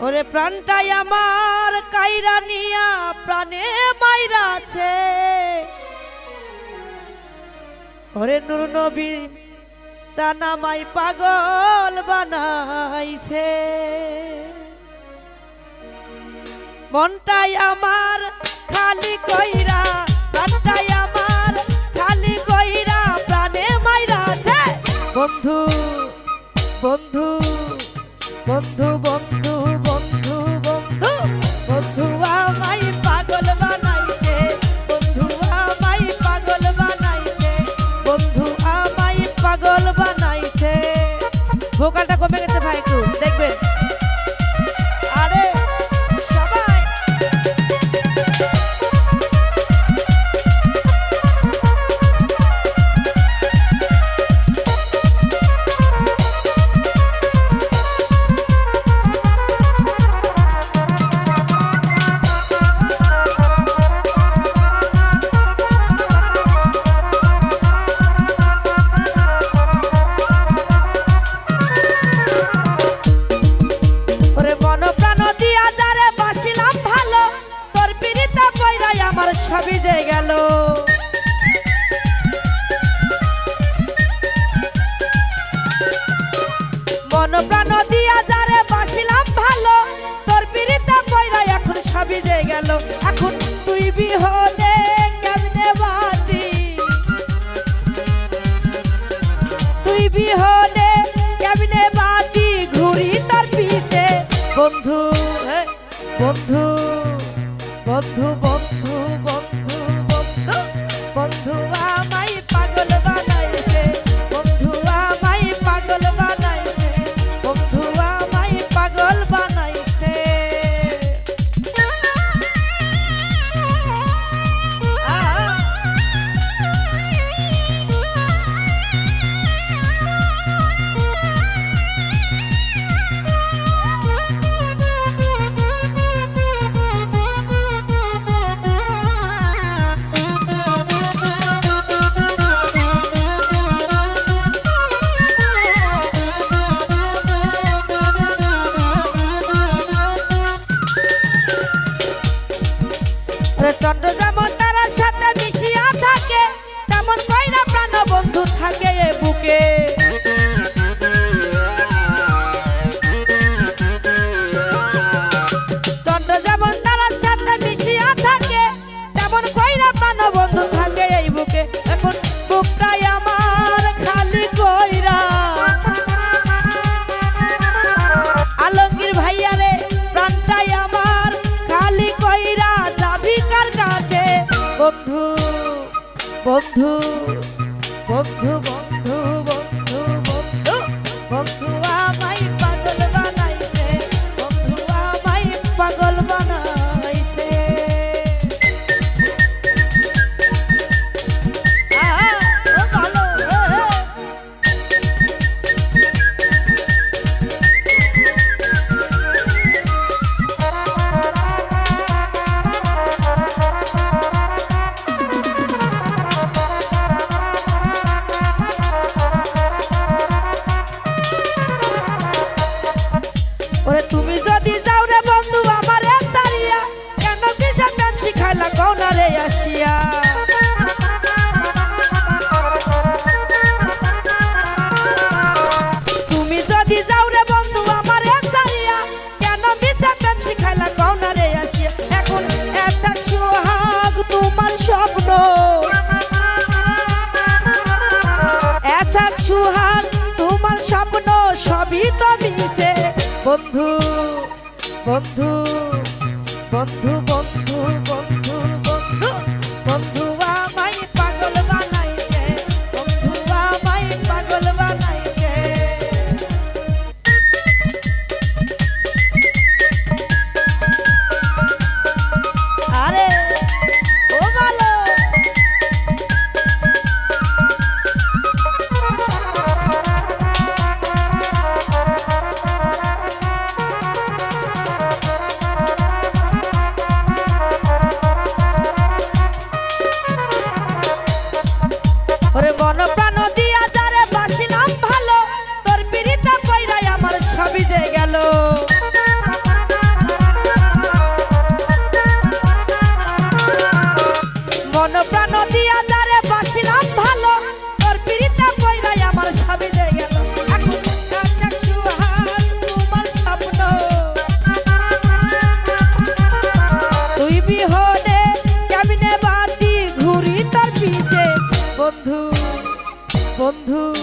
ওরে প্রাণটাই আমার কাইরা নিয়া প্রাণে মাইরাছে ওরে নূর নবী জানামাই পাগল বানাইছে মনটাই আমার খালি কইরা প্রাণটাই আমার খালি কইরা প্রাণে মাইরাছে বন্ধু বন্ধু বন্ধু বন্ধু বন্ধু বন্ধু বন্ধু আমায় পাগল বানাইছে বন্ধু আমায় পাগল বানাইছে বন্ধু আমায় পাগল বানাইছে ভোকালটা কমে গেছে ভাই একটু দেখবেন আরে সবাই আমার সবই যে গেল মন প্রাণ দিয়া যারে বাসিলাম ভালো তোর পিরিতে পয়রা এখন সবই যে গেল এখন তুই বিহনে কেমনে বাঁচি তুই বিহনে কেমনে বাঁচি ঘুরি তোর পিছে বন্ধু বন্ধু বন্ধু বন্ধু বন্ধু বন্ধু বন্ধু আমায় পাগল বানাইছে বন্ধু আমায় পাগল বানাইছে বন্ধু আমায় পাগল বানাইছে চন্দ্র যেমন তারার সাথে মিশিয়া থাকে তেমন কইরা প্রাণ বন্ধু থাকে এ বুকে চন্দ্র যেমন তারার সাথে মিশিয়া থাকে তেমন কইরা প্রাণ বন্ধু থাকে এই বুকে এখন বুকটাই আমার খালি কইরা আলমগীর ভাইয়া রে প্রাণটাই আমার খালি কইরা বন্ধু বন্ধু বন্ধু বন্ধু বন্ধু বন্ধু বন্ধু আমায় পাগল বানাইছে বন্ধু আমায় পাগল বানাইছে ভালো ওরে তুমি যদি যাও রে বন্ধু আমারে ছাড়িয়া কেন কিসে প্রেম শিখাইলা কওনা রে আসিয়া তুমি যদি যাও রে বন্ধু আমারে ছাড়িয়া কেন কিসে প্রেম শিখাইলা কওনা রে আসিয়া এখন এত সোহাগ তোমার স্বপ্ন এত সোহাগ তোমার স্বপ্ন সবই তো মিছে বন্ধু বন্ধু বন্ধু বন্ধু বন্ধু বন্ধু বন্ধু আমায় পাগল বানাইছে বন্ধু আমায় পাগল বানাইছে আরে ও ভালো বন্ধু